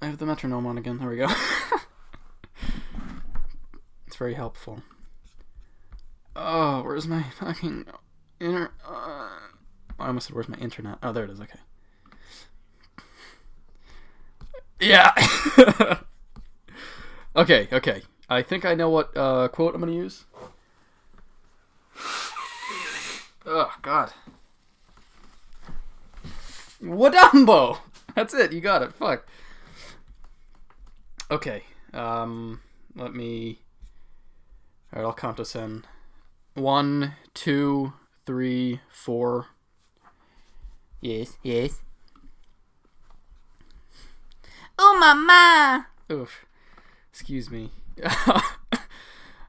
I have the metronome on again. There we go. It's very helpful. Oh, where's my fucking I almost said, where's my internet? Oh, there it is. Okay. Yeah. Okay. I think I know what quote I'm gonna use. Oh, God. Wadumbo! That's it, you got it. Fuck. Okay. Let me... Alright, I'll count us in. 1, 2, 3, 4. Yes. Oh, mama! Oof. Excuse me.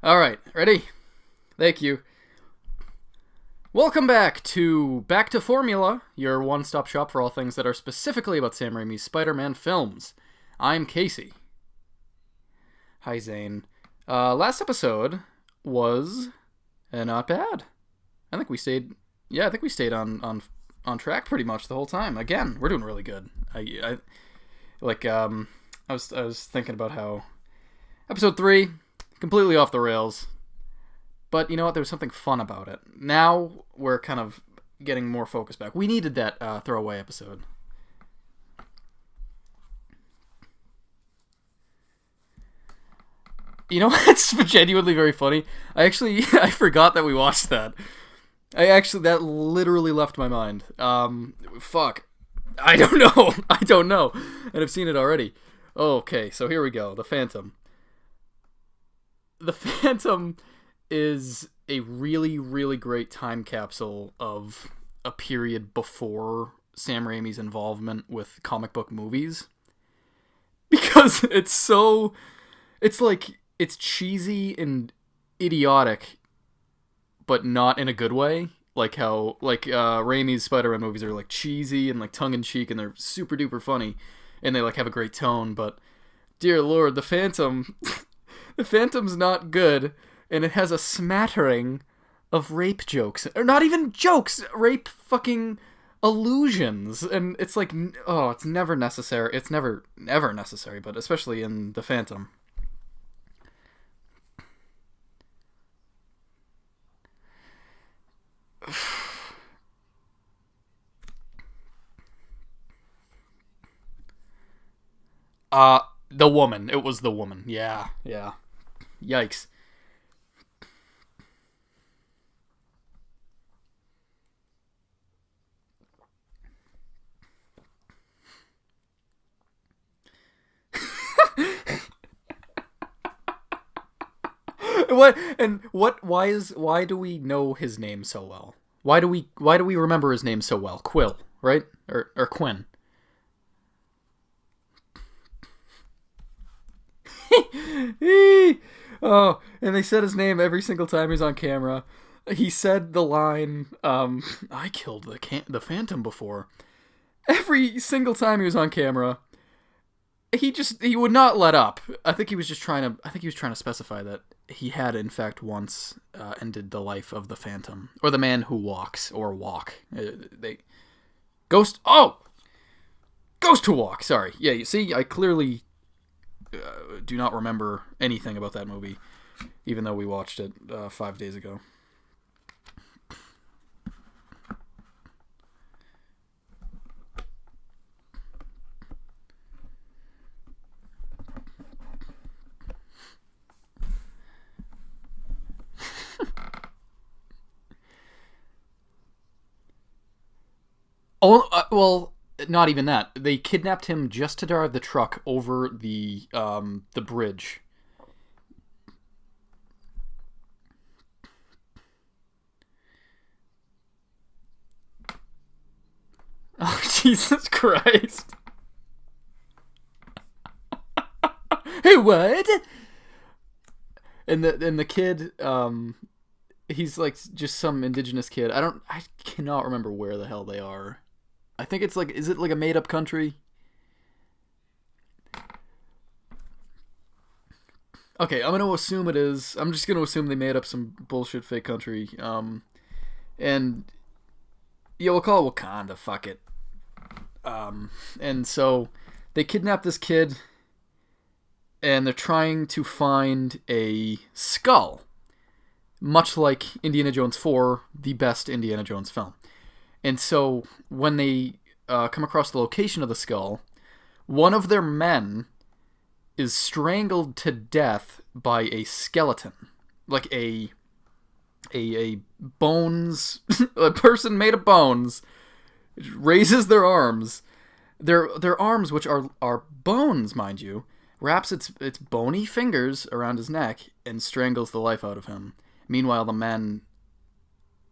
Alright, ready? Thank you. Welcome back to Formula, your one-stop shop for all things that are specifically about Sam Raimi's Spider-Man films. I'm Casey. Hi, Zane. Last episode was not bad. I think we stayed on track pretty much the whole time. Again, we're doing really good. I was thinking about how episode 3 completely off the rails. But you know what? There was something fun about it. Now we're kind of getting more focus back. We needed that throwaway episode. You know what's genuinely very funny? I forgot that we watched that. That literally left my mind. Fuck. I don't know. And I've seen it already. Okay, so here we go. The Phantom. The Phantom is a really, really great time capsule of a period before Sam Raimi's involvement with comic book movies. Because it's cheesy and idiotic, but not in a good way. Like how, Raimi's Spider-Man movies are, cheesy and, tongue-in-cheek, and they're super duper funny, and they, have a great tone, but, dear lord, the Phantom... the Phantom's not good, and it has a smattering of rape jokes. Or not even jokes! Rape fucking allusions. And it's it's never necessary. It's never necessary, but especially in The Phantom. The woman. It was the woman. Yeah. Yikes. Why do we know his name so well? Why do we remember his name so well? Quill, right? Or Quinn. Oh, and they said his name every single time he's on camera. He said the line, I killed the Phantom before. Every single time he was on camera, he would not let up. I think he was trying to specify that he had in fact once ended the life of the Phantom, or the man who walks, or walk. Ghost to walk. Sorry. Yeah, you see, I clearly do not remember anything about that movie, even though we watched it 5 days ago. Oh, well, not even that. They kidnapped him just to drive the truck over the bridge. Oh, Jesus Christ. Hey, what? And the kid, he's just some indigenous kid. I cannot remember where the hell they are. I think it's is it a made up country? Okay, I'm gonna assume it is. I'm just gonna assume they made up some bullshit fake country. And yeah, we'll call it Wakanda. Fuck it. And so They kidnap this kid, and they're trying to find a skull, much like Indiana Jones 4, the best Indiana Jones film. And so when they come across the location of the skull, one of their men is strangled to death by a skeleton, like a bones, a person made of bones, raises their arms, their arms, which are bones, mind you, wraps its bony fingers around his neck and strangles the life out of him. Meanwhile, the men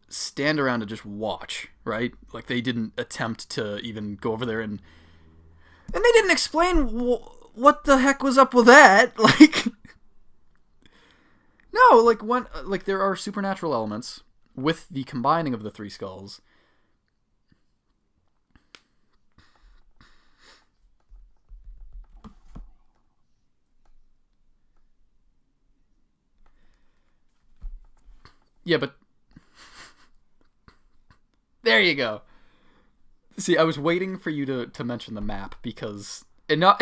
stand around and just watch, right? Like, they didn't attempt to even go over there and they didn't explain what the heck was up with that. Like, no, like there are supernatural elements with the combining of the three skulls. Yeah, but there you go. See, I was waiting for you to mention the map because and not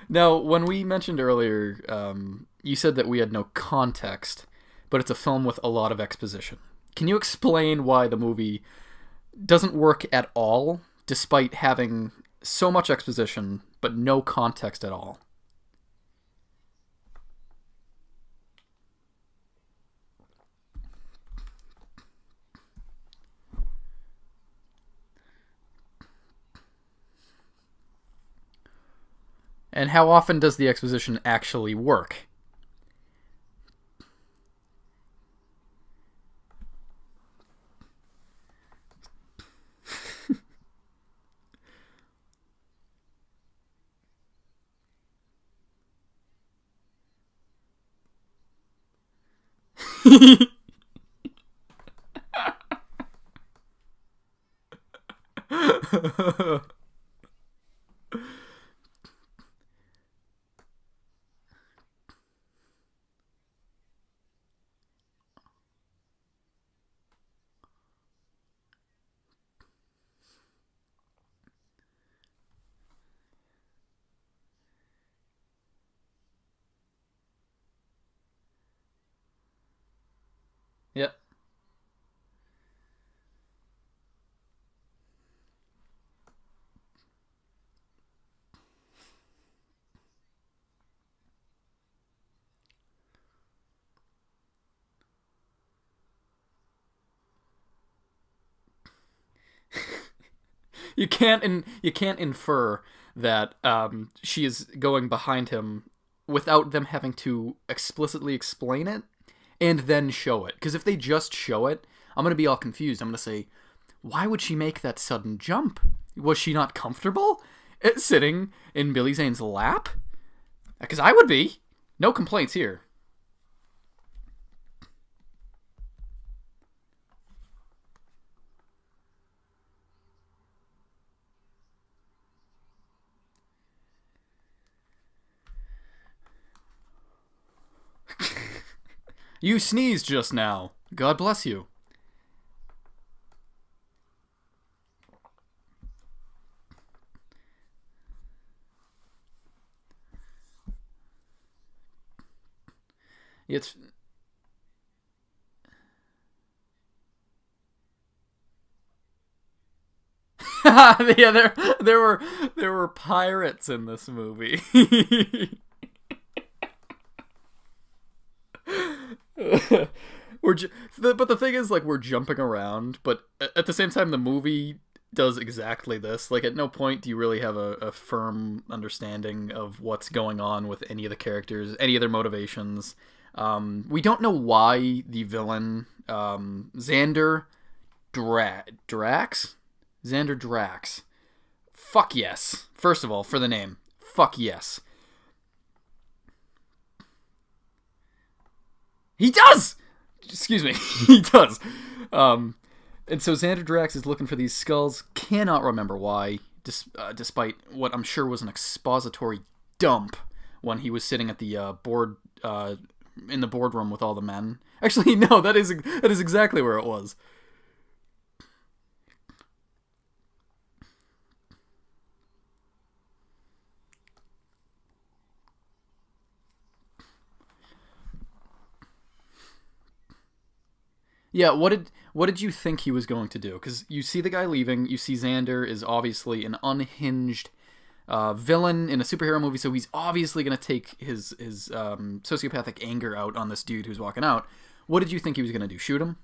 Now, when we mentioned earlier, you said that we had no context, but it's a film with a lot of exposition. Can you explain why the movie doesn't work at all, despite having so much exposition, but no context at all? And how often does the exposition actually work? Yep. You can't infer that she is going behind him without them having to explicitly explain it and then show it. Because if they just show it, I'm gonna be all confused. I'm gonna say, why would she make that sudden jump? Was she not comfortable sitting in Billy Zane's lap? Because I would be. No complaints here. You sneezed just now. God bless you. It's yeah, there were pirates in this movie. But the thing is, like, we're jumping around, but at the same time, the movie does exactly this. Like, at no point do you really have a firm understanding of what's going on with any of the characters, any of their motivations. We don't know why the villain, Xander Drax? Xander Drax. Fuck yes. First of all, for the name. Fuck yes. He does! Excuse me. He does. Um, and so Xander Drax is looking for these skulls. Cannot remember why, despite what I'm sure was an expository dump when he was sitting at the board in the boardroom with all the men. Actually, no, that is exactly where it was. Yeah, what did you think he was going to do? Because you see the guy leaving, you see Xander is obviously an unhinged villain in a superhero movie, so he's obviously going to take his sociopathic anger out on this dude who's walking out. What did you think he was going to do? Shoot him?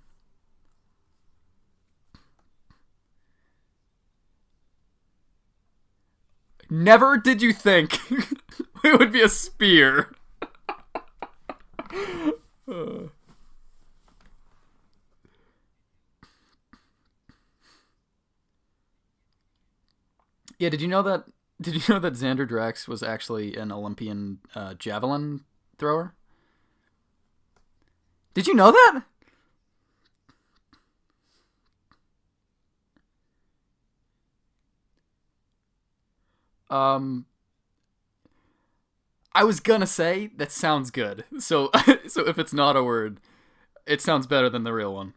Never did you think it would be a spear. Yeah, did you know that? Did you know that Xander Drax was actually an Olympian javelin thrower? Did you know that? Um, I was gonna say that sounds good. So, so if it's not a word, it sounds better than the real one.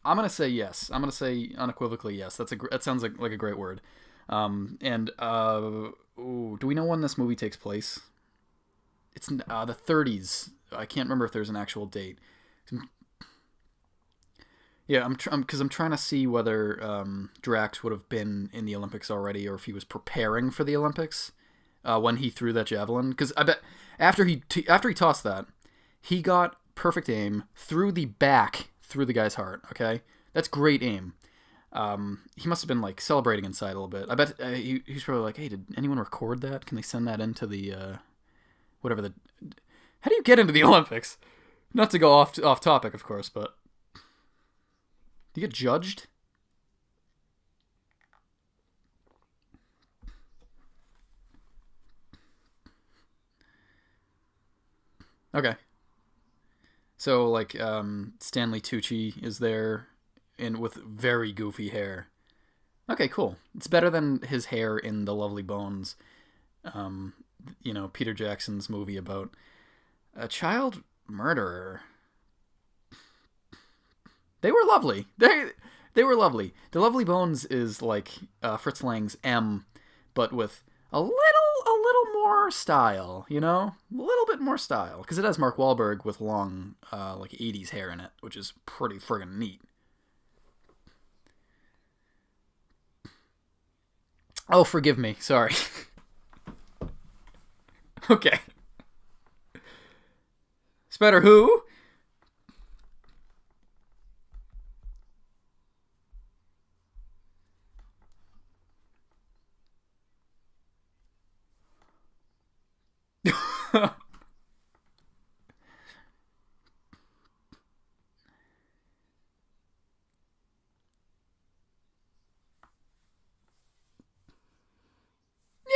I'm gonna say yes. I'm gonna say unequivocally yes. That sounds like a great word. And ooh, do we know when this movie takes place? It's the 30s. I can't remember if there's an actual date. Yeah, because I'm trying to see whether Drax would have been in the Olympics already, or if he was preparing for the Olympics when he threw that javelin. Because I bet after he tossed that, he got perfect aim through the back through the guy's heart. Okay, that's great aim. He must have been like celebrating inside a little bit. I bet he's probably like, "Hey, did anyone record that? Can they send that into the whatever the? How do you get into the Olympics? Not to go off topic, of course, but do you get judged? Okay, so like Stanley Tucci is there, and with very goofy hair. Okay, cool. It's better than his hair in The Lovely Bones. Um, Peter Jackson's movie about a child murderer. They were lovely. They were lovely. The Lovely Bones is like Fritz Lang's M, but with a little more style. A little bit more style because it has Mark Wahlberg with long like '80s hair in it, which is pretty friggin' neat. Oh, forgive me. Sorry. Okay. Spider who?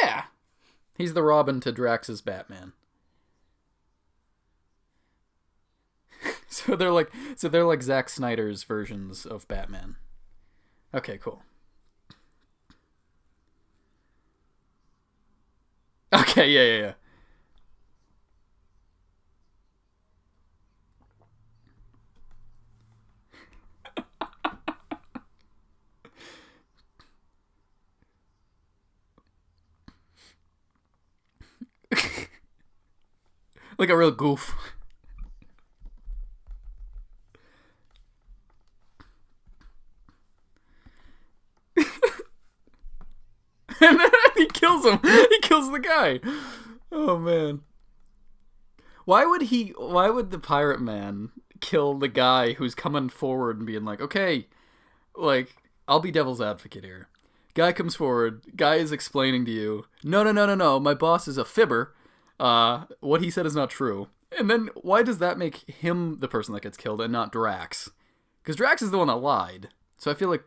Yeah. He's the Robin to Drax's Batman. So they're like Zack Snyder's versions of Batman. Okay, cool. Okay, yeah, yeah, yeah. Like a real goof. And then he kills him. He kills the guy. Oh man. Why would the pirate man kill the guy who's coming forward and being like, "Okay, like I'll be devil's advocate here." Guy comes forward, guy is explaining to you, "No, no, no, no, no. My boss is a fibber. What he said is not true." And then why does that make him the person that gets killed and not Drax? Cuz Drax is the one that lied. So I feel like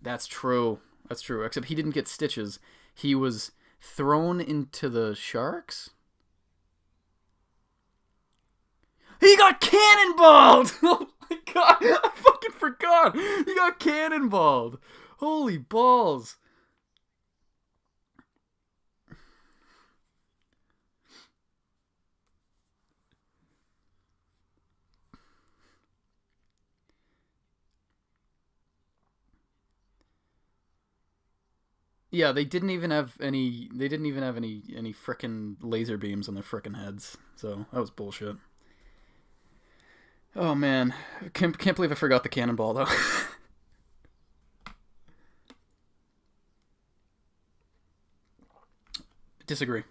that's true. That's true. Except he didn't get stitches. He was thrown into the sharks? He got cannonballed! Oh my god, I fucking forgot! He got cannonballed! Holy balls! Yeah, they didn't even have any. They didn't even have any frickin' laser beams on their frickin' heads. So that was bullshit. Oh man, can't believe I forgot the cannonball though. Disagree.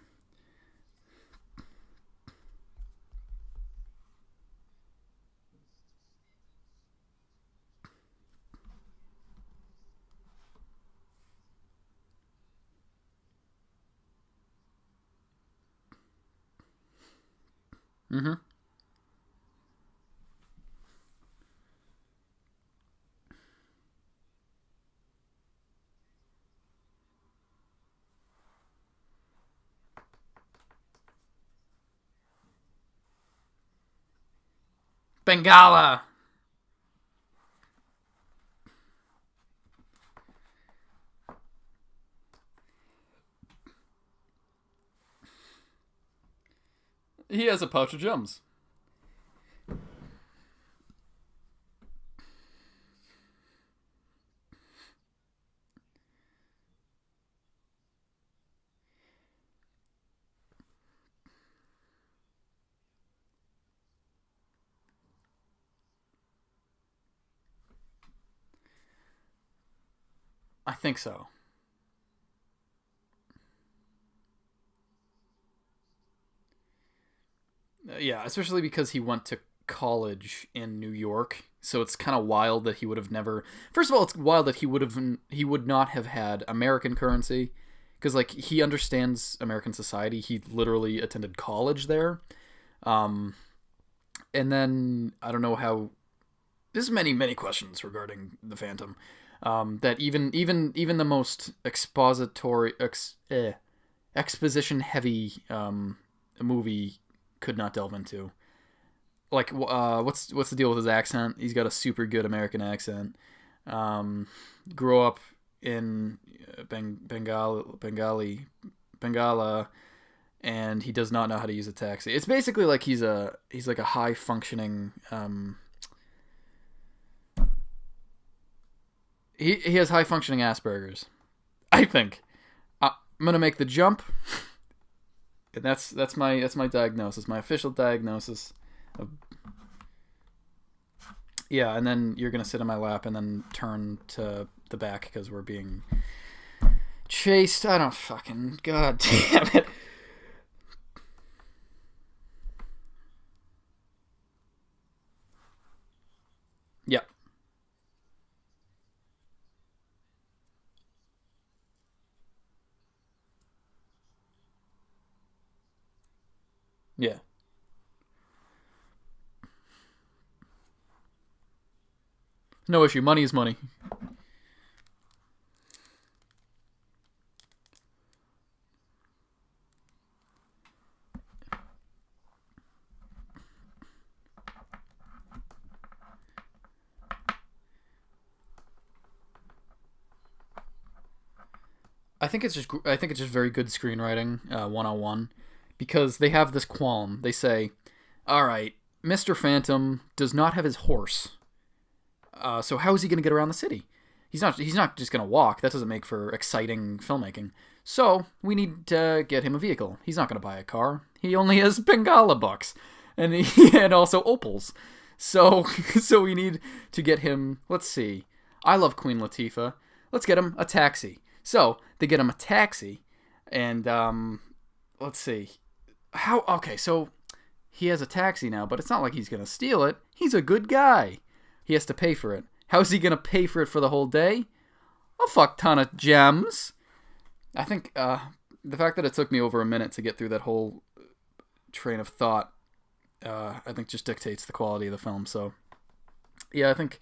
Mm-hmm. Bengala. He has a pouch of gems. I think so. Yeah, especially because he went to college in New York, so it's kind of wild that he would have never. First of all, it's wild that he would not have had American currency, because like he understands American society. He literally attended college there, um, and then I don't know how. There's many questions regarding the Phantom. That even the most exposition heavy movie could not delve into. Like, what's the deal with his accent? He's got a super good American accent. Grew up in Bengala, and he does not know how to use a taxi. It's basically like he's like a high functioning. He has high functioning Asperger's, I think. I'm gonna make the jump. And that's my diagnosis, my official diagnosis. Yeah, and then you're gonna sit in my lap and then turn to the back because we're being chased. I don't fucking god damn it. Yeah, yeah. No issue. Money is money. I think it's just very good screenwriting, 101, because they have this qualm. They say, "All right, Mr. Phantom does not have his horse. So how is he going to get around the city? He's not just going to walk. That doesn't make for exciting filmmaking. So we need to get him a vehicle. He's not going to buy a car. He only has Bengala bucks, and and also opals. So so we need to get him. Let's see. I love Queen Latifah. Let's get him a taxi. So they get him a taxi, and let's see. How? Okay, so he has a taxi now, but it's not like he's going to steal it. He's a good guy. He has to pay for it. How's he going to pay for it for the whole day? A fuck ton of gems. I think the fact that it took me over a minute to get through that whole train of thought, I think just dictates the quality of the film. So, yeah, I think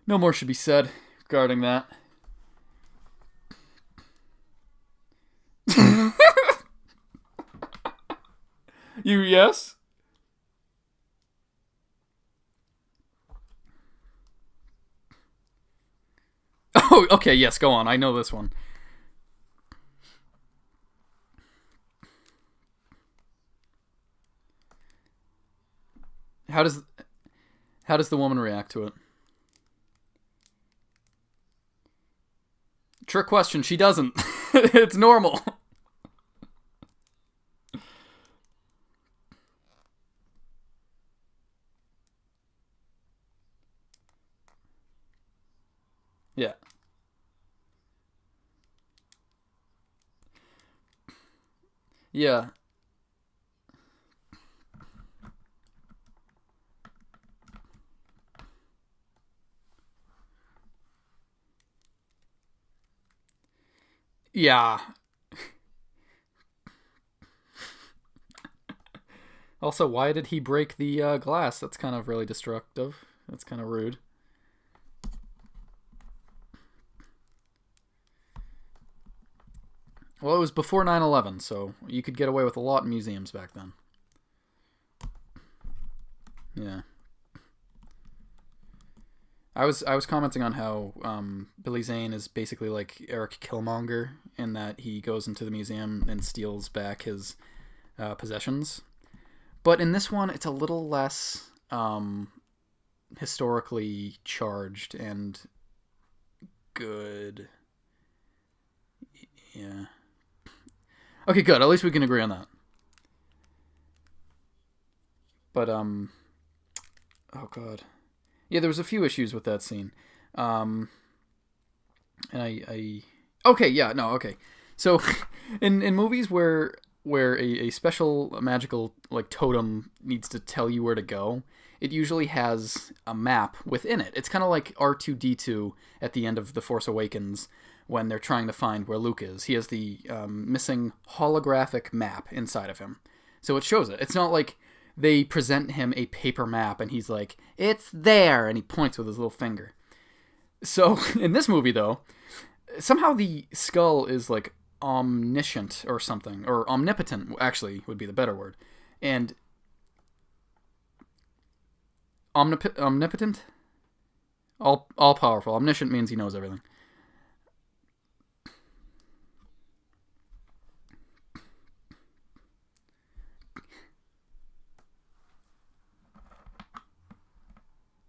no more should be said regarding that. You yes? Oh, okay, yes, go on. I know this one. How does how does the woman react to it? Trick question. She doesn't. It's normal. Yeah. Yeah. Yeah. Also, why did he break the glass? That's kind of really destructive. That's kind of rude. Well, it was before 9/11, so you could get away with a lot in museums back then. Yeah. I was commenting on how Billy Zane is basically like Eric Killmonger in that he goes into the museum and steals back his possessions. But in this one, it's a little less historically charged and good. Yeah. Okay, good. At least we can agree on that. But oh god, yeah, there was a few issues with that scene. Um, and I okay, yeah, no, okay. So, in movies where a special magical like totem needs to tell you where to go, it usually has a map within it. It's kind of like R2D2 at the end of The Force Awakens when they're trying to find where Luke is. He has the missing holographic map inside of him, so it shows it. It's not like they present him a paper map and he's like, "It's there," and he points with his little finger. So in this movie, though, somehow the skull is like omniscient or something, or omnipotent actually would be the better word, and omnipotent, all powerful. Omniscient means he knows everything.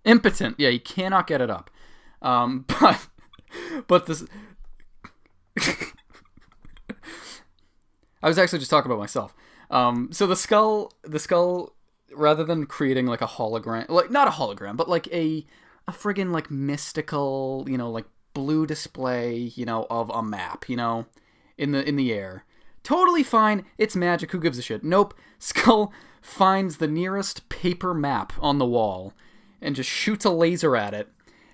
Impotent, yeah, he cannot get it up. But this, I was actually just talking about myself. So the skull, rather than creating like a hologram, like not a hologram, but like a friggin' like mystical, like blue display, of a map, in the air. Totally fine. It's magic. Who gives a shit? Nope. Skull finds the nearest paper map on the wall and just shoots a laser at it,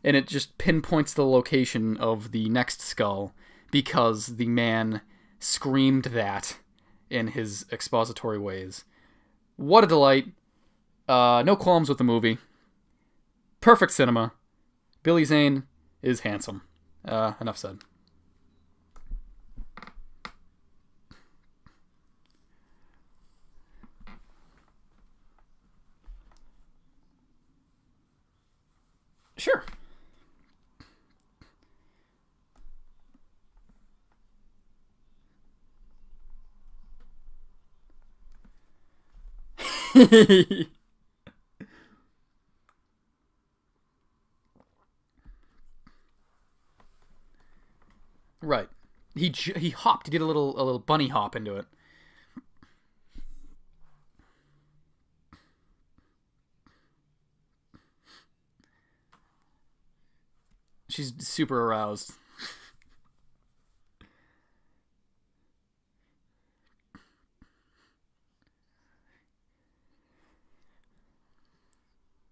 and it just pinpoints the location of the next skull because the man screamed that in his expository ways. What a delight. No qualms with the movie. Perfect cinema. Billy Zane is handsome. Enough said. Sure. Right. He hopped. He did a little bunny hop into it. She's super aroused.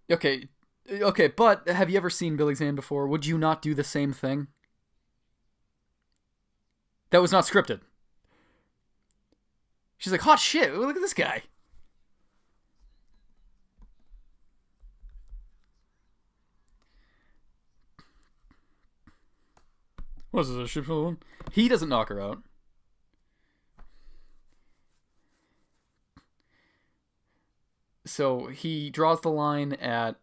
Okay. Okay, but have you ever seen Billy Zane before? Would you not do the same thing? That was not scripted. She's like, hot shit, look at this guy. What's this, a ship full of one? He doesn't knock her out. So he draws the line at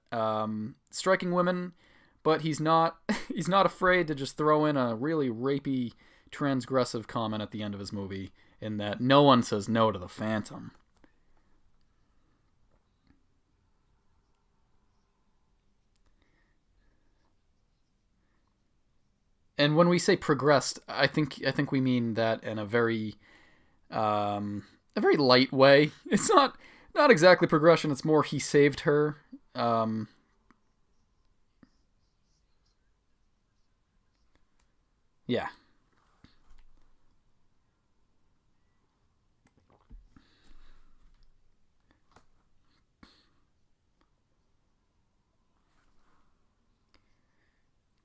striking women, but he's not he's not afraid to just throw in a really rapey, transgressive comment at the end of his movie, in that no one says no to the Phantom. And when we say progressed, I think we mean that in a very light way. It's not exactly progression. It's more he saved her. Um, yeah.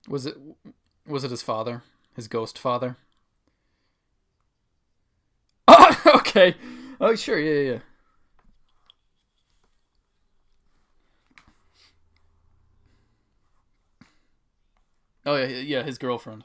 Was it was it his father, his ghost father? Oh, okay. Oh, sure. Yeah, yeah, yeah. Oh, yeah, yeah. His girlfriend.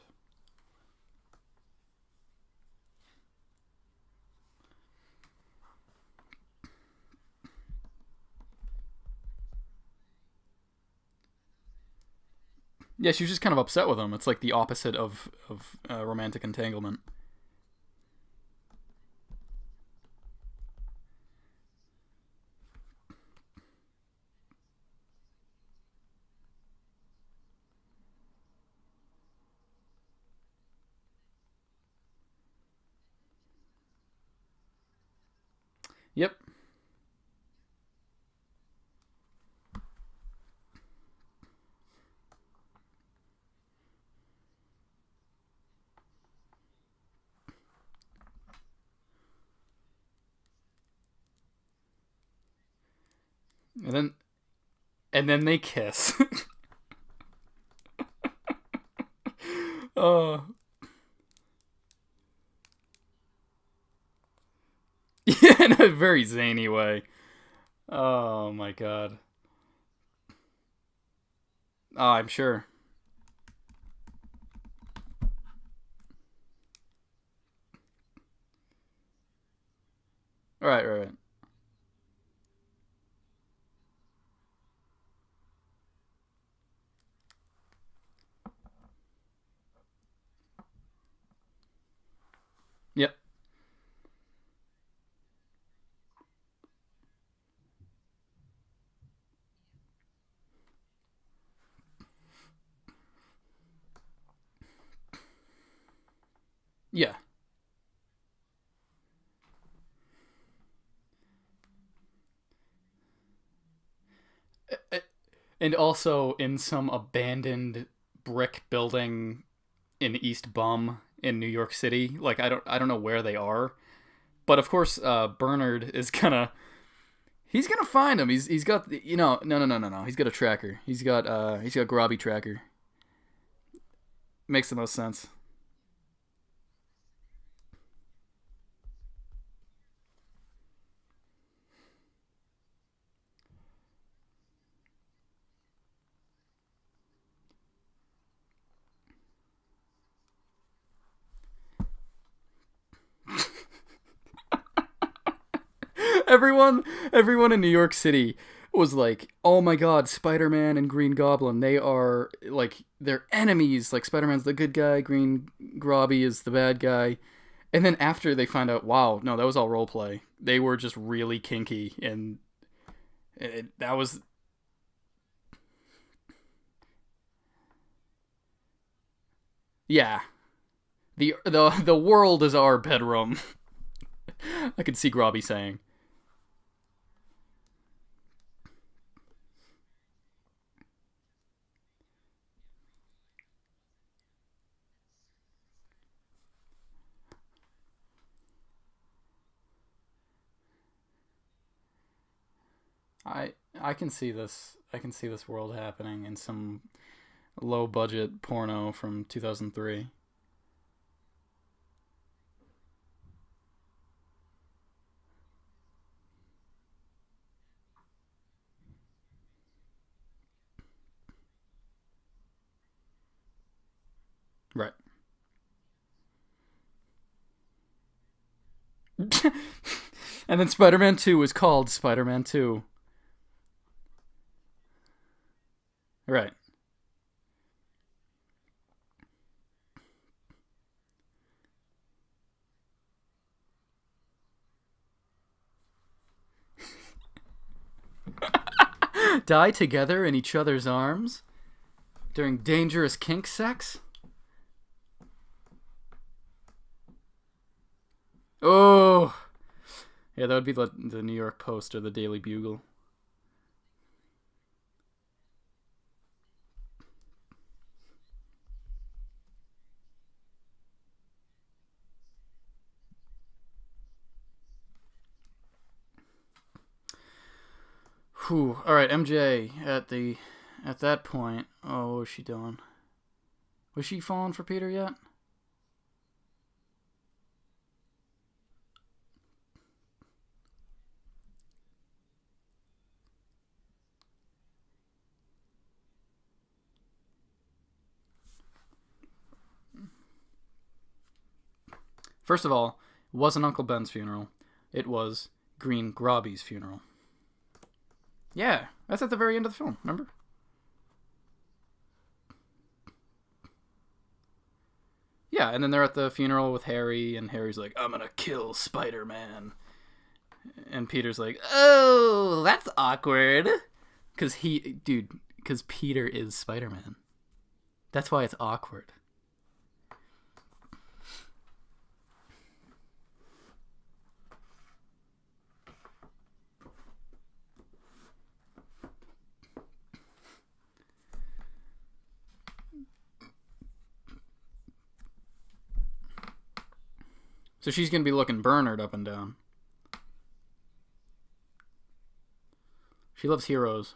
Yeah, she was just kind of upset with him. It's like the opposite of romantic entanglement. Yep. And then they kiss. Oh. Yeah, in a very zany way. Oh my god. Oh, I'm sure. Right, right, right. Yep. Yeah. And also in some abandoned brick building in East Bum in New York City. Like I don't know where they are, but of course Bernard is gonna he's gonna find him. He's got no. He's got a tracker. He's got Grobby tracker. Makes the most sense. Everyone in New York City was like, "Oh my god, Spider-Man and Green Goblin, they are like they're enemies. Like Spider-Man's the good guy, Green Grobby is the bad guy." And then after they find out, wow, no, that was all role play. They were just really kinky, and that was yeah. The world is our bedroom. I could see Grobby saying, I can see this. I can see this world happening in some low budget porno from 2003. Right. And then Spider-Man 2 was called Spider-Man 2. Right. Die together in each other's arms during dangerous kink sex? Oh. Yeah, that would be the New York Post or the Daily Bugle. Whew. All right, MJ at that point. Oh, what was she doing? Was she falling for Peter yet? First of all, it wasn't Uncle Ben's funeral. It was Green Grobby's funeral. Yeah, that's at the very end of the film, remember? Yeah, and then they're at the funeral with Harry, and Harry's like, I'm gonna kill Spider-Man. And Peter's like, oh, that's awkward. Because Peter is Spider-Man. That's why it's awkward. So she's gonna be looking Bernard up and down. She loves heroes.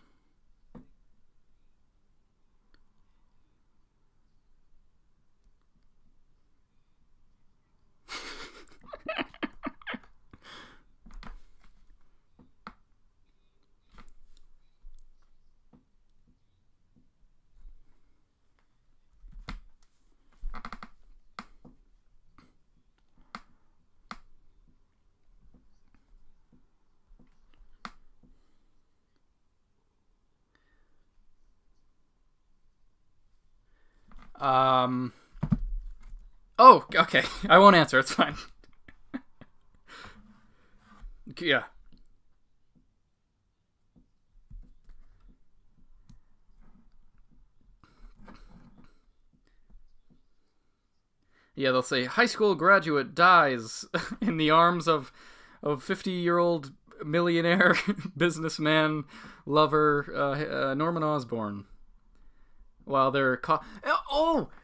Oh, okay. I won't answer. It's fine. Yeah. Yeah, they'll say high school graduate dies in the arms of 50-year-old millionaire businessman lover Norman Osborn. While they're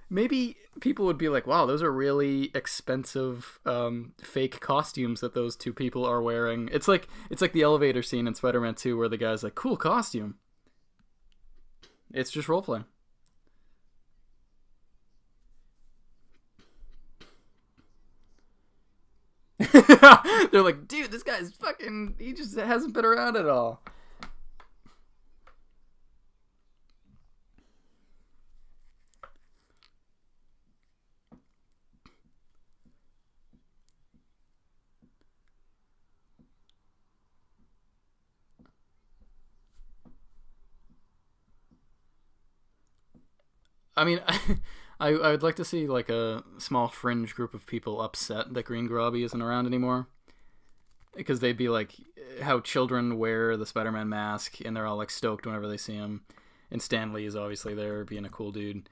maybe people would be like, wow, those are really expensive fake costumes that those two people are wearing. It's like the elevator scene in Spider-Man 2 where the guy's like, cool costume. It's just roleplay. They're like, dude, this guy's fucking, he just hasn't been around at all. I mean, I would like to see like a small fringe group of people upset that Green Grobby isn't around anymore, because they'd be like how children wear the Spider-Man mask and they're all like stoked whenever they see him, and Stan Lee is obviously there being a cool dude.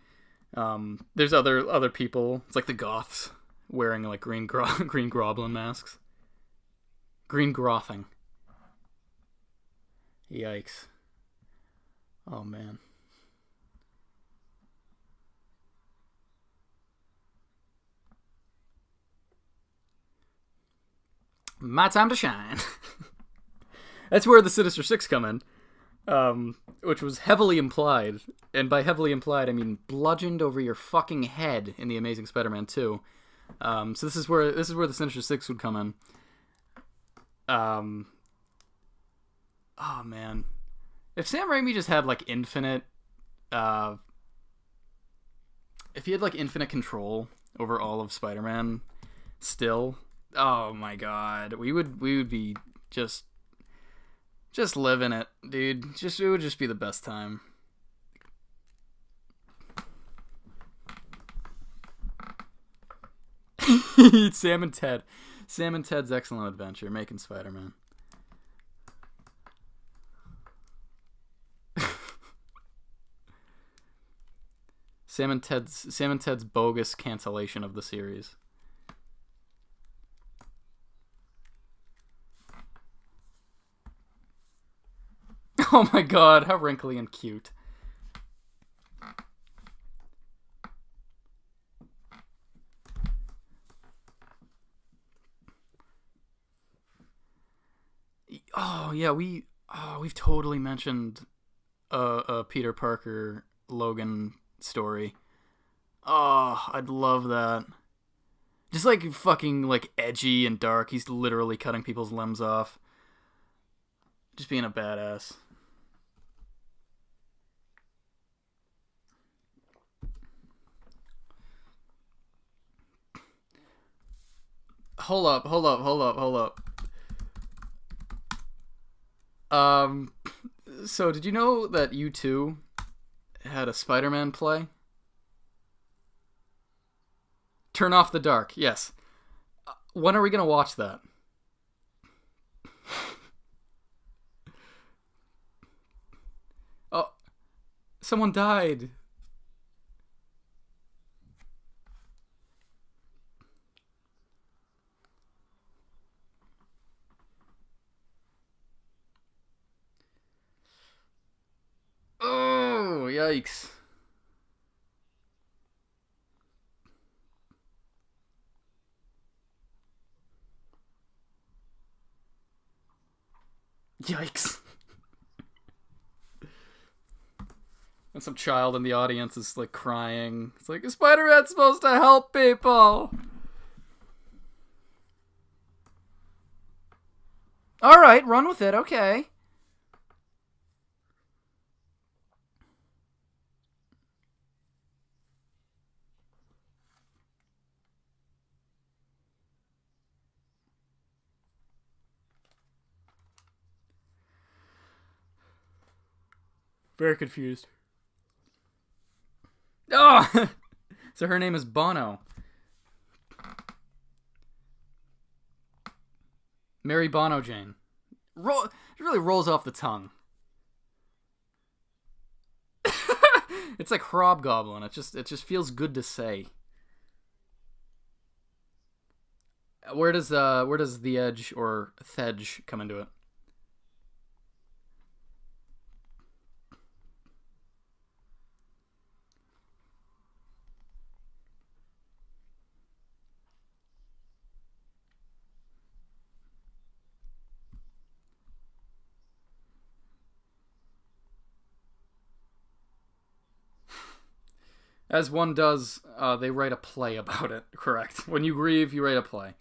There's other people. It's like the goths wearing like green Groblin masks. Green Grothing. Yikes. Oh man. My time to shine. That's where the Sinister Six come in, which was heavily implied, and by heavily implied I mean bludgeoned over your fucking head in the Amazing Spider-Man 2. So this is where the Sinister Six would come in. Oh man, if Sam Raimi just had like infinite, if he had like infinite control over all of Spider-Man, still. Oh my god, we would be just living it, dude. It would just be the best time. Sam and Ted. Sam and Ted's Excellent Adventure, making Spider-Man. Sam and Ted's bogus cancellation of the series. Oh my god, how wrinkly and cute. Oh yeah, we've totally mentioned a Peter Parker Logan story. Oh, I'd love that. Just like fucking like edgy and dark. He's literally cutting people's limbs off. Just being a badass. Hold up. So did you know that U2 had a Spider-Man play? Turn Off the Dark, yes. When are we gonna watch that? Oh, someone died. Oh, yikes. Yikes. And some child in the audience is like crying. It's like, Spider-Man's supposed to help people. Alright, run with it, okay. Very confused. Oh! So her name is Bono. Mary Bono Jane. It really rolls off the tongue. It's like Hobgoblin. It just feels good to say. Where does the Edge or Thedge come into it? As one does, they write a play about it, correct? When you grieve, you write a play.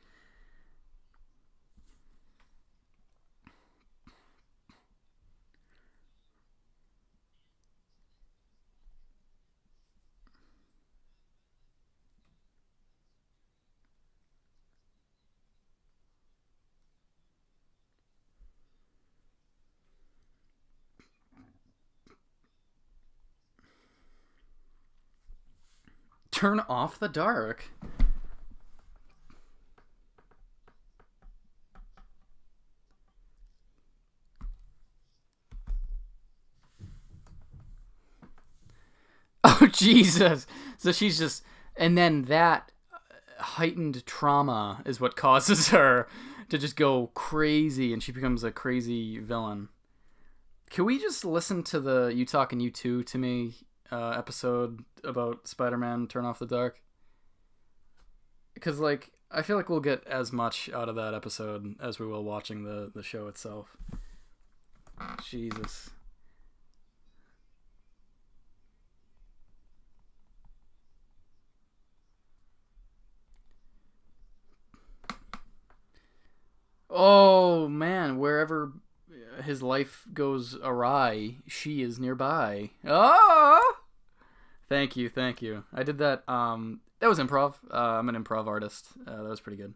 Turn off the dark. Oh, Jesus. So she's just... And then that heightened trauma is what causes her to just go crazy, and she becomes a crazy villain. Can we just listen to the You Talking U2 to Me episode about Spider-Man Turn Off the Dark? Because, like, I feel like we'll get as much out of that episode as we will watching the show itself. Jesus. Oh, man, wherever his life goes awry, she is nearby. Oh! Thank you. I did that, that was improv. I'm an improv artist. That was pretty good.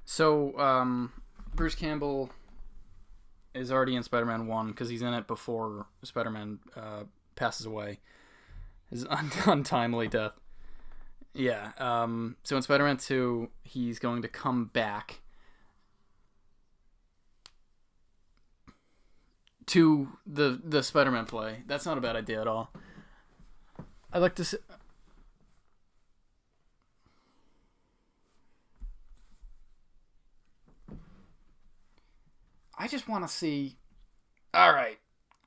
So, Bruce Campbell is already in Spider-Man 1 because he's in it before Spider-Man passes away. His untimely death. Yeah. So in Spider-Man 2, he's going to come back to the Spider-Man play. That's not a bad idea at all. I'd like to see... I just want to see... Alright.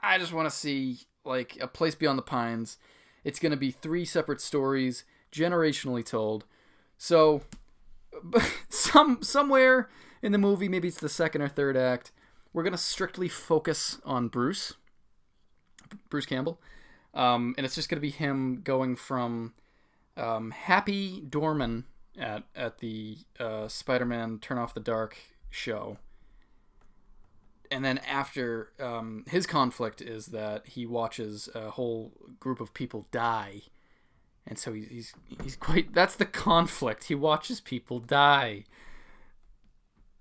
I just want to see, like, A Place Beyond the Pines. It's going to be 3 separate stories, generationally told. So, somewhere in the movie, maybe it's the second or third act, we're going to strictly focus on Bruce Campbell. And it's just going to be him going from Happy Dorman at the Spider-Man Turn Off the Dark show. And then after, his conflict is that he watches a whole group of people die. And so he's quite... That's the conflict. He watches people die.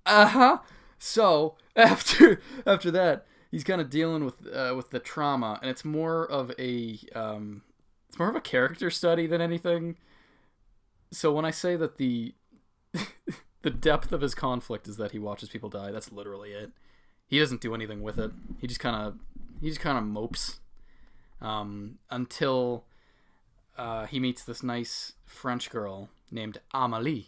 Uh-huh. So, after that, he's kind of dealing with the trauma. And it's more of a character study than anything. So when I say that the depth of his conflict is that he watches people die, that's literally it. He doesn't do anything with it. He just kind of mopes until he meets this nice French girl named Amélie,